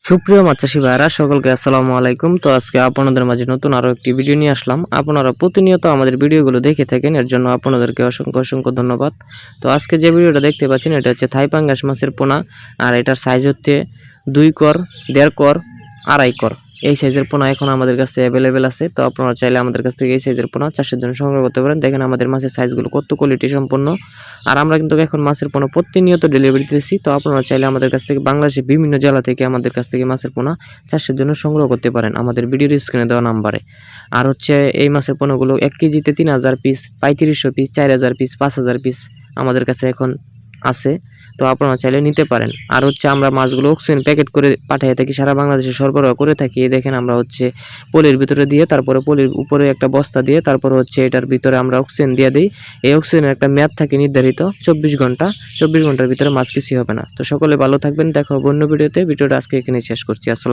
সুপ্রিয় মাছ চাষী ভাইরা সকলকে আসসালামু আলাইকুম। তো আজকে আপনাদের মাঝে নতুন আরো একটি ভিডিও নিয়ে আসলাম। আপনারা প্রতিনিয়ত আমাদের ভিডিওগুলো দেখে থাকেন, এর জন্য আপনাদেরকে অসংখ্য অসংখ্য ধন্যবাদ। তো আজকে যে ভিডিওটা দেখতে পাচ্ছেন এটা হচ্ছে থাই পাঙ্গাস মাছের পোনা, আর এটার সাইজ হচ্ছে 2 কর, 1.5 কর, 2.5 কর। এই সাইজের পোনা এখন আমাদের কাছে অ্যাভেলেবেল আছে। তো আপনারা চাইলে আমাদের কাছ থেকে এই সাইজের পোনা চাষের জন্য সংগ্রহ করতে পারেন। দেখেন আমাদের মাছের সাইজগুলো কত কোয়ালিটি সম্পন্ন। আর আমরা কিন্তু এখন মাছের পোনা প্রতিনিয়ত ডেলিভারি দিতেছি। তো আপনারা চাইলে আমাদের কাছ থেকে বাংলাদেশের বিভিন্ন জেলা থেকে আমাদের কাছ থেকে মাছের পোনা চাষের জন্য সংগ্রহ করতে পারেন আমাদের ভিডিওর স্ক্রিনে দেওয়া নাম্বারে। আর হচ্ছে এই মাছের পোনাগুলো 1 কেজিতে 3000 পিস, 3500 পিস, 4000 পিস, 5000 পিস আমাদের কাছে এখন আছে। তো আপনারা চাইলে নিতে পারেন। আর হচ্ছে আমরা মাছগুলো অক্সিজেন প্যাকেট করে পাঠিয়ে থাকি, সারা বাংলাদেশে সরবরাহ করে থাকি। এই দেখেন আমরা হচ্ছে পলির ভিতরে দিয়ে, তারপরে পলির উপরে একটা বস্তা দিয়ে, তারপরে হচ্ছে এটার ভিতরে আমরা অক্সিজেন দিয়ে দিই। এই অক্সিজেনের একটা মেয়াদ থাকে নির্ধারিত 24 ঘন্টা। 24 ঘন্টার ভিতরে মাছ কিছুই হবে না। তো সকলে ভালো থাকবেন, দেখা হবে অন্য ভিডিওতে। ভিডিওটা আজকে এখানে শেষ করছি। আসসালাম।